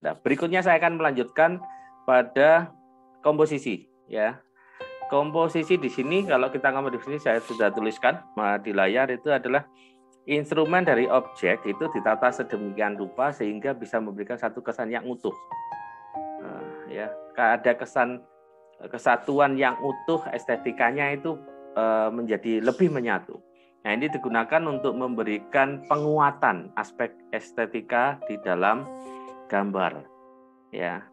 Nah, berikutnya saya akan melanjutkan pada komposisi, ya. Komposisi di sini, kalau kita ngomong di sini, saya sudah tuliskan di layar, itu adalah instrumen dari objek itu ditata sedemikian rupa sehingga bisa memberikan satu kesan yang utuh. Ya, ada kesan kesatuan yang utuh, estetikanya itu menjadi lebih menyatu. Nah, ini digunakan untuk memberikan penguatan aspek estetika di dalam gambar. Ya,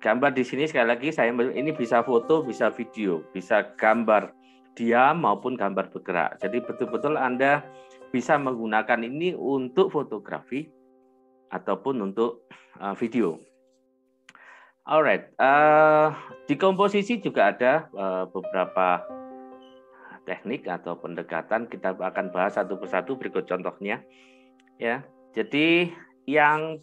gambar di sini sekali lagi ini bisa foto, bisa video, bisa gambar diam maupun gambar bergerak. Jadi betul-betul Anda bisa menggunakan ini untuk fotografi ataupun untuk video. Alright, di komposisi juga ada beberapa teknik atau pendekatan. Kita akan bahas satu persatu berikut contohnya. Ya, jadi yang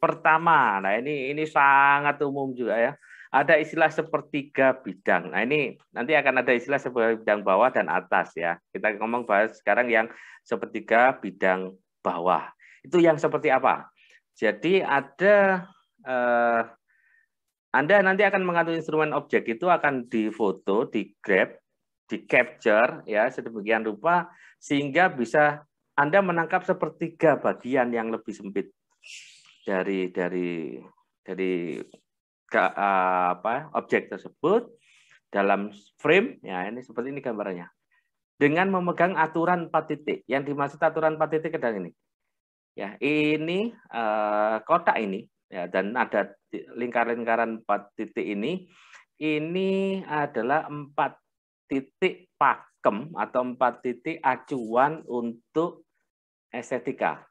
pertama, nah ini sangat umum juga ya. Ada istilah sepertiga bidang. Nah ini nanti akan ada istilah sepertiga bidang bawah dan atas ya. Kita ngomong bahas sekarang yang sepertiga bidang bawah. Itu yang seperti apa? Jadi ada Anda nanti akan mengatur instrumen objek itu akan difoto, di grab, di capture ya sedemikian rupa sehingga bisa Anda menangkap sepertiga bagian yang lebih sempit dari objek tersebut dalam frame ya, ini seperti ini gambarannya. Dengan memegang aturan 4 titik. Yang dimaksud aturan 4 titik adalah ini. Ya, ini kotak ini ya, dan ada lingkar-lingkaran 4 titik ini adalah 4 titik pakem atau 4 titik acuan untuk estetika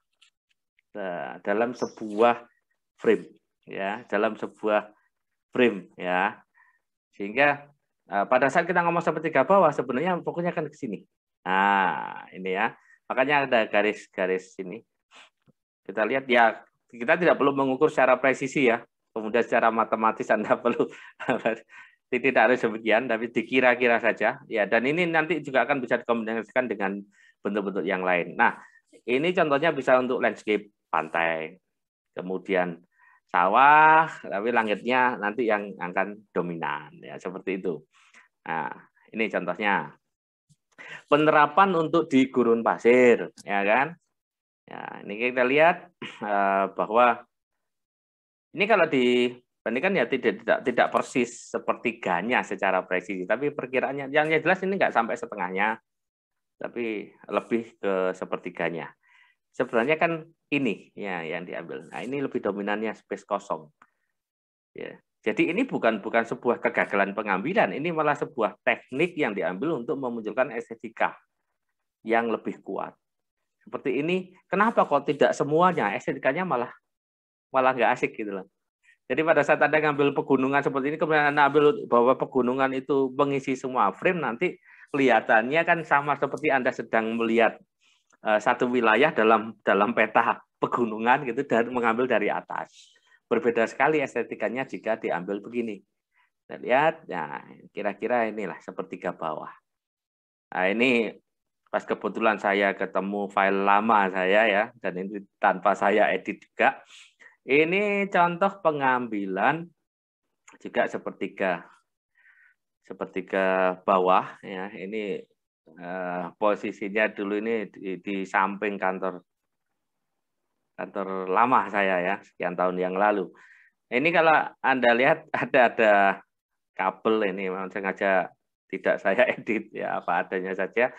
dalam sebuah frame ya, dalam sebuah frame ya. Sehingga pada saat kita ngomong sepertiga bawah sebenarnya fokusnya kan ke sini. Nah, ini ya. Makanya ada garis-garis sini. Kita lihat ya, kita tidak perlu mengukur secara presisi ya. Kemudian secara matematis Anda perlu tidak harus demikian, tapi dikira-kira saja. Ya, dan ini nanti juga akan bisa dikombinasikan dengan bentuk-bentuk yang lain. Nah, ini contohnya bisa untuk landscape pantai, kemudian sawah, tapi langitnya nanti yang akan dominan ya, seperti itu. Nah, ini contohnya. Penerapan untuk di gurun pasir, ya kan? Ya, ini kita lihat bahwa ini kalau dibandingkan ya tidak persis sepertiganya secara presisi, tapi perkiraannya yang jelas ini nggak sampai setengahnya, tapi lebih ke sepertiganya. Sebenarnya kan ini ya yang diambil. Nah, ini lebih dominannya space kosong. Ya. Jadi ini bukan sebuah kegagalan pengambilan, ini malah sebuah teknik yang diambil untuk memunculkan estetika yang lebih kuat. Seperti ini, kenapa kok tidak semuanya estetikanya malah nggak asik gitu loh. Jadi pada saat Anda ngambil pegunungan seperti ini, kemudian Anda ambil bahwa pegunungan itu mengisi semua frame, nanti kelihatannya kan sama seperti Anda sedang melihat satu wilayah dalam peta pegunungan gitu dan mengambil dari atas. Berbeda sekali estetikanya jika diambil begini. Kita lihat, nah kira-kira inilah sepertiga bawah. Nah ini pas kebetulan saya ketemu file lama saya ya, dan ini tanpa saya edit juga. Ini contoh pengambilan juga sepertiga bawah ya. Ini posisinya dulu ini di samping kantor lama saya ya, sekian tahun yang lalu. Ini kalau Anda lihat ada kabel ini, memang sengaja tidak saya edit ya, apa adanya saja.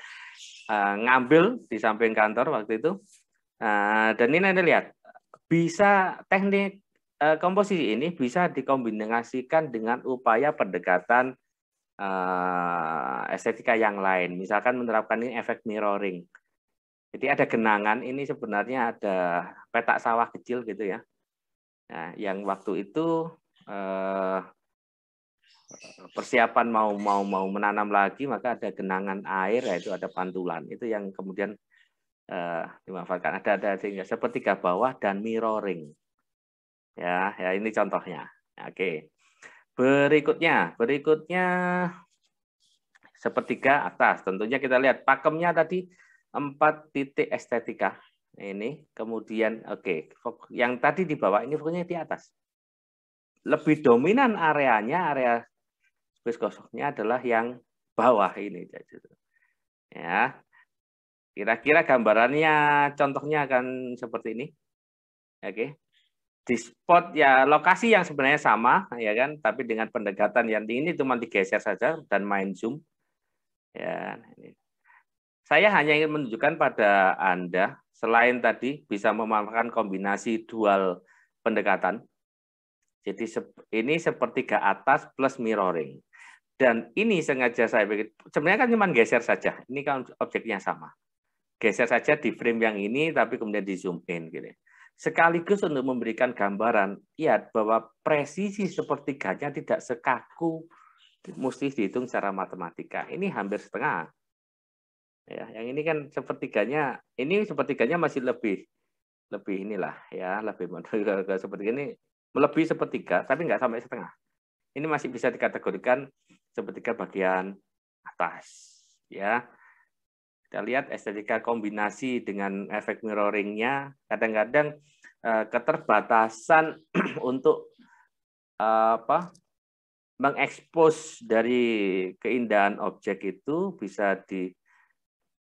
Ngambil di samping kantor waktu itu. Dan ini Anda lihat, bisa teknik komposisi ini bisa dikombinasikan dengan upaya pendekatan estetika yang lain. Misalkan menerapkan ini efek mirroring. Jadi ada genangan, ini sebenarnya ada petak sawah kecil gitu ya. Nah, yang waktu itu persiapan mau menanam lagi, maka ada genangan air, yaitu ada pantulan. Itu yang kemudian dimanfaatkan. Ada sehingga sepertiga bawah dan mirroring. Ya ini contohnya. Oke. Berikutnya sepertiga atas. Tentunya kita lihat pakemnya tadi 4 titik estetika. Ini kemudian oke. Yang tadi di bawah ini pokoknya di atas. lebih dominan areanya, area space kosongnya adalah yang bawah ini. Ya, kira-kira gambarannya, contohnya akan seperti ini. Oke, di spot ya lokasi yang sebenarnya sama, ya kan, tapi dengan pendekatan yang ini cuma digeser saja dan main zoom. Ya, ini. Saya hanya ingin menunjukkan pada Anda, selain tadi bisa memanfaatkan kombinasi dual pendekatan. Jadi ini sepertiga atas plus mirroring. Dan ini sengaja saya bikin, sebenarnya kan cuma geser saja. Ini kan objeknya sama. Geser saja di frame yang ini, tapi kemudian di zoom in. Gitu. Sekaligus untuk memberikan gambaran, lihat bahwa presisi sepertiganya tidak sekaku, mesti dihitung secara matematika. Ini hampir setengah. Ya, yang ini kan sepertiganya masih lebih inilah ya, lebih seperti ini melebihi sepertiga, tapi nggak sampai setengah. Ini masih bisa dikategorikan sepertiga bagian atas, ya. Kita lihat estetika kombinasi dengan efek mirroringnya, kadang-kadang keterbatasan untuk mengekspos dari keindahan objek itu bisa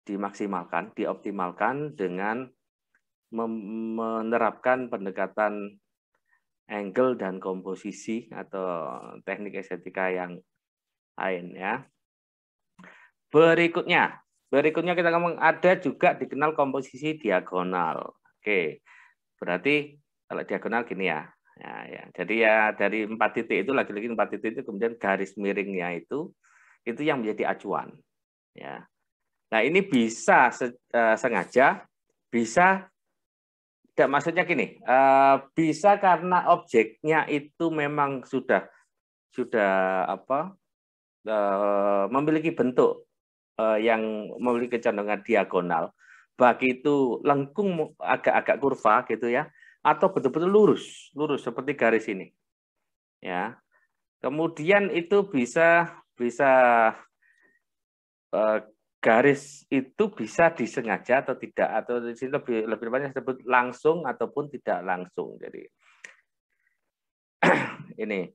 dimaksimalkan, dioptimalkan dengan menerapkan pendekatan angle dan komposisi atau teknik estetika yang lain ya. Berikutnya kita ngomong ada juga dikenal komposisi diagonal. Oke, berarti kalau diagonal gini ya. Ya. Jadi ya dari 4 titik itu lagi-lagi 4 titik itu kemudian garis miringnya itu yang menjadi acuan. Ya. Nah ini bisa sengaja, bisa tidak, maksudnya gini, bisa karena objeknya itu memang sudah memiliki bentuk yang memiliki kecenderungan diagonal, baik itu lengkung agak-agak kurva gitu ya, atau betul-betul lurus seperti garis ini, ya. Kemudian itu bisa garis itu bisa disengaja atau tidak, atau di sini lebih banyak disebut langsung ataupun tidak langsung. Jadi ini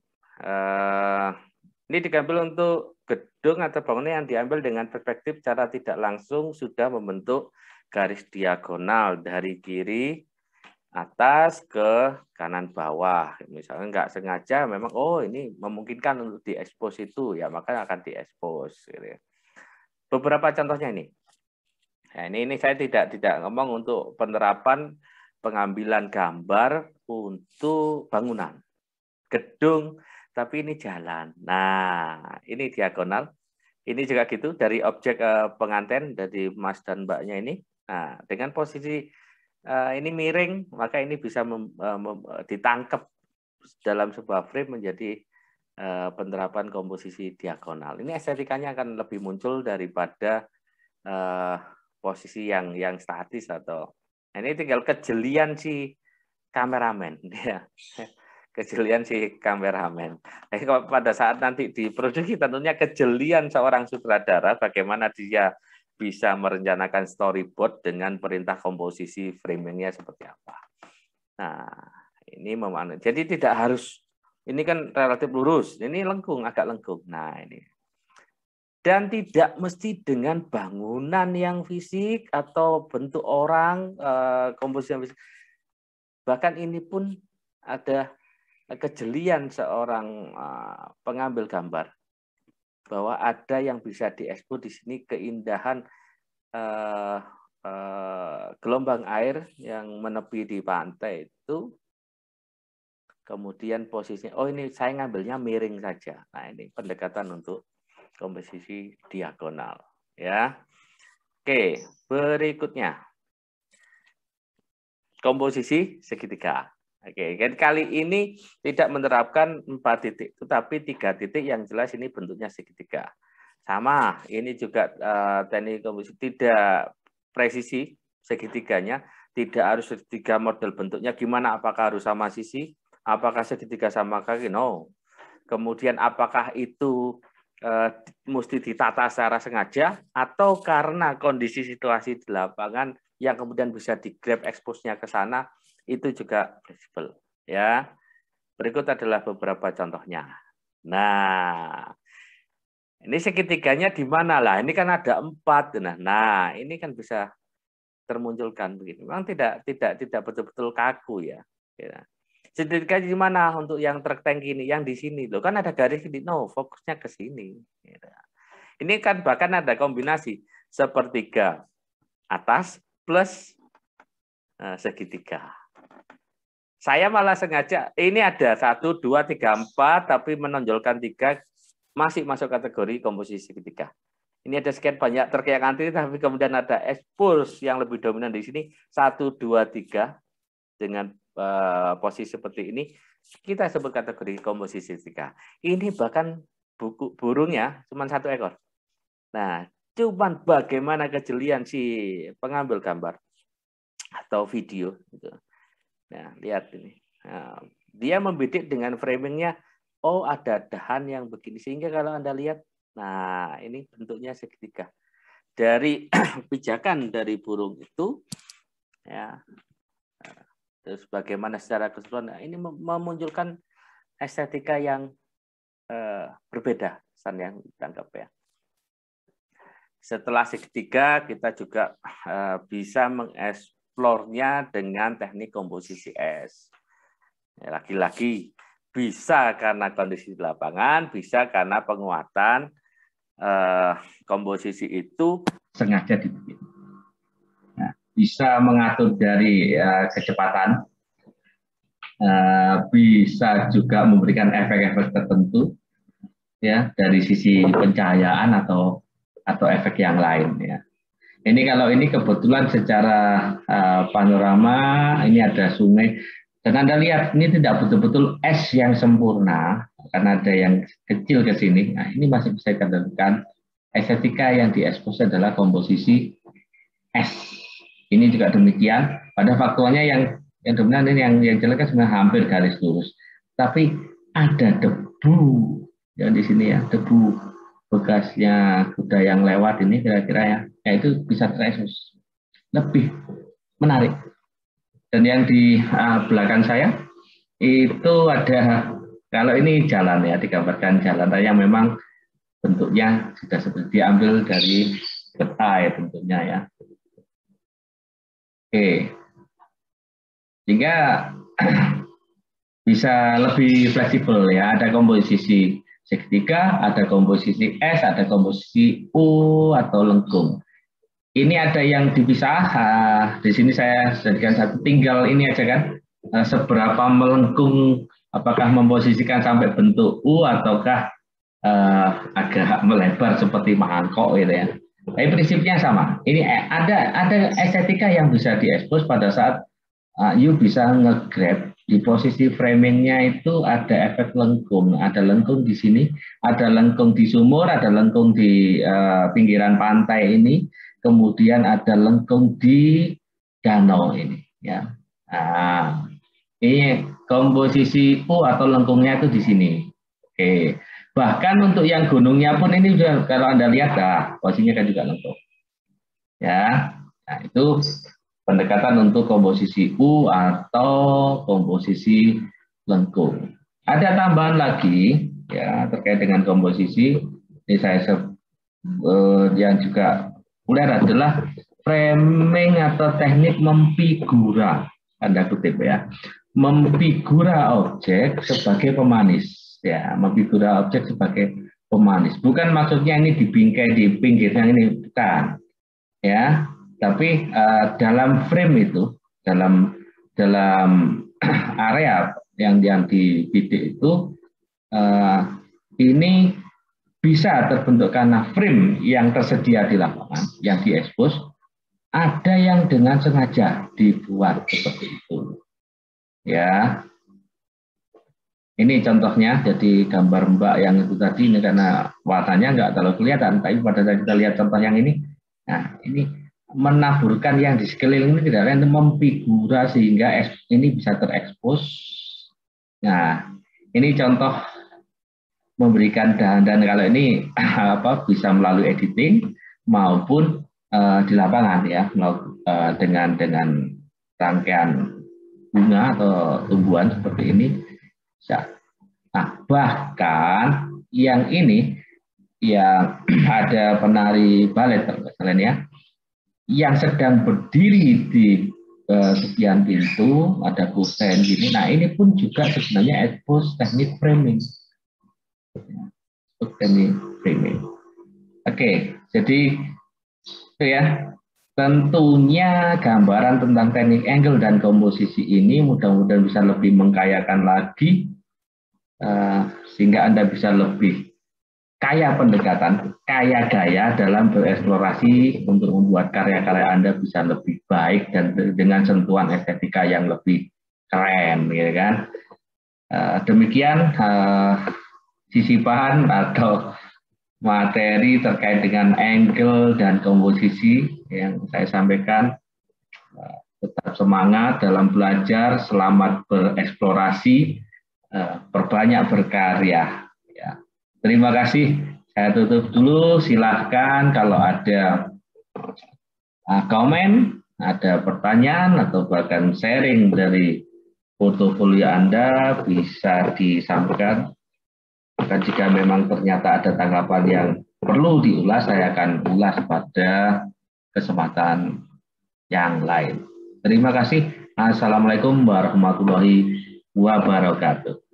diambil untuk gedung atau bangunan yang diambil dengan perspektif cara tidak langsung sudah membentuk garis diagonal dari kiri atas ke kanan bawah. Misalnya nggak sengaja memang ini memungkinkan untuk diekspos itu, ya maka akan diekspos. Gitu. Beberapa contohnya ini. Nah, ini saya tidak ngomong untuk penerapan pengambilan gambar untuk bangunan, gedung, tapi ini jalan. Nah, ini diagonal. Ini juga gitu dari objek pengantin dari Mas dan Mbaknya ini. Nah, dengan posisi ini miring, maka ini bisa ditangkap dalam sebuah frame menjadi penerapan komposisi diagonal. Ini estetikanya akan lebih muncul daripada posisi yang statis atau ini tinggal kejelian si kameramen ya. Kejelian si kameramen. Pada saat nanti diproduksi tentunya kejelian seorang sutradara bagaimana dia bisa merencanakan storyboard dengan perintah komposisi framingnya seperti apa. Nah, ini jadi tidak harus ini kan relatif lurus, ini lengkung, agak lengkung. Nah, ini. Dan tidak mesti dengan bangunan yang fisik atau bentuk orang, komposisi yang fisik. Bahkan ini pun ada kejelian seorang pengambil gambar bahwa ada yang bisa diekspos di sini keindahan gelombang air yang menepi di pantai itu. Kemudian posisinya, ini saya ngambilnya miring saja. Nah ini pendekatan untuk komposisi diagonal, ya. Oke, berikutnya komposisi segitiga. Oke, kali ini tidak menerapkan 4 titik, tetapi 3 titik yang jelas ini bentuknya segitiga. Sama, ini juga teknik komposisi tidak presisi segitiganya, tidak harus segitiga model bentuknya gimana, apakah harus sama sisi? Apakah segitiga sama kaki? No. Kemudian apakah itu mesti ditata secara sengaja atau karena kondisi situasi di lapangan yang kemudian bisa di-grab expose-nya ke sana, itu juga fleksibel. Ya. Berikut adalah beberapa contohnya. Nah, ini segitiganya di mana lah? Ini kan ada 4. Nah, ini kan bisa termunculkan begini. Memang tidak betul-betul kaku ya. Segitiga di mana untuk yang rectangle ini? Yang di sini loh. Kan ada garis ini. No, fokusnya ke sini. Ini kan bahkan ada kombinasi sepertiga atas plus segitiga. Saya malah sengaja, ini ada 1, 2, 3, 4, tapi menonjolkan 3 masih masuk kategori komposisi segitiga. Ini ada sekian banyak terkait antri, tapi kemudian ada expose yang lebih dominan di sini 1, 2, 3 dengan posisi seperti ini. Kita sebut kategori komposisi segitiga. Ini bahkan burungnya cuma 1 ekor. Nah, cuman bagaimana kejelian si pengambil gambar atau video gitu. Nah, lihat ini. Nah, dia membidik dengan framingnya, oh ada dahan yang begini. Sehingga kalau Anda lihat, nah ini bentuknya segitiga. Dari pijakan dari burung itu, ya, terus bagaimana secara keseluruhan, nah, ini memunculkan estetika yang berbeda, San yang ditangkap ya. Setelah segitiga, kita juga bisa mengeksplornya dengan teknik komposisi es. Lagi-lagi bisa karena kondisi di lapangan, bisa karena penguatan komposisi itu sengaja dibikin. Nah, bisa mengatur dari kecepatan, bisa juga memberikan efek-efek tertentu, ya dari sisi pencahayaan atau efek yang lain ya. Ini kalau ini kebetulan secara panorama ini ada sungai dan Anda lihat ini tidak betul-betul es yang sempurna karena ada yang kecil ke sini. Nah, ini masih bisa dikatakan estetika yang diekspos adalah komposisi es. Ini juga demikian. Pada faktornya yang dominan ini yang jelek kan sebenarnya hampir garis lurus. Tapi ada debu yang di sini ya, debu bekasnya kuda yang lewat ini kira-kira ya itu bisa terekspos lebih menarik. Dan yang di belakang saya itu ada, kalau ini jalan ya, digambarkan jalan yang memang bentuknya sudah seperti diambil dari peta ya bentuknya ya. Oke, sehingga bisa lebih fleksibel ya, ada komposisi segitiga, ada komposisi S, ada komposisi U atau lengkung. Ini ada yang dipisah, di sini saya jadikan satu, tinggal ini aja kan, seberapa melengkung, apakah memposisikan sampai bentuk U ataukah agak melebar seperti mangkok gitu ya. Tapi prinsipnya sama. Ini ada estetika yang bisa diekspos pada saat you bisa nge-grab di posisi framingnya itu ada efek lengkung, ada lengkung di sini, ada lengkung di sumur, ada lengkung di pinggiran pantai ini, kemudian ada lengkung di danau ini, ya. Nah, ini komposisi U atau lengkungnya itu di sini. Oke, bahkan untuk yang gunungnya pun ini juga kalau Anda lihat, posisinya kan juga lengkung, ya. Nah, itu pendekatan untuk komposisi U atau komposisi lengkung. Ada tambahan lagi ya terkait dengan komposisi. Ini saya yang juga populer adalah framing atau teknik memfigura, tanda kutip ya, memfigura objek sebagai pemanis ya, memfigura objek sebagai pemanis. Bukan maksudnya ini dibingkai di pinggirnya ini, bukan ya. Tapi dalam frame itu, dalam area yang dibidik itu, ini bisa terbentuk karena frame yang tersedia di lapangan, yang diekspos, ada yang dengan sengaja dibuat seperti itu. Ya, ini contohnya, jadi gambar Mbak yang itu tadi ini karena warnanya nggak terlalu kelihatan, tapi pada saat kita lihat contoh yang ini, nah ini menaburkan yang di sekeliling ini tidak lain memfigura sehingga ini bisa terekspos. Nah, ini contoh memberikan dan kalau ini bisa melalui editing maupun di lapangan ya, dengan rangkaian bunga atau tumbuhan seperti ini. Bisa. Nah, bahkan yang ini yang ada penari balet kalian ya, yang sedang berdiri di sekian pintu, ada kusen gini. Nah, ini pun juga sebenarnya expose teknik framing. Teknik framing. Oke, jadi itu ya. Tentunya gambaran tentang teknik angle dan komposisi ini mudah-mudahan bisa lebih mengkayakan lagi sehingga Anda bisa lebih kaya pendekatan, kaya gaya dalam bereksplorasi untuk membuat karya-karya Anda bisa lebih baik dan dengan sentuhan estetika yang lebih keren, gitu kan? Demikian sisipan atau materi terkait dengan angle dan komposisi yang saya sampaikan. Tetap semangat dalam belajar, selamat bereksplorasi, perbanyak berkarya. Ya. Terima kasih. Saya tutup dulu. Silahkan kalau ada komen, ada pertanyaan atau bahkan sharing dari portofolio Anda bisa disampaikan. Maka jika memang ternyata ada tanggapan yang perlu diulas, saya akan ulas pada kesempatan yang lain. Terima kasih. Assalamualaikum warahmatullahi wabarakatuh.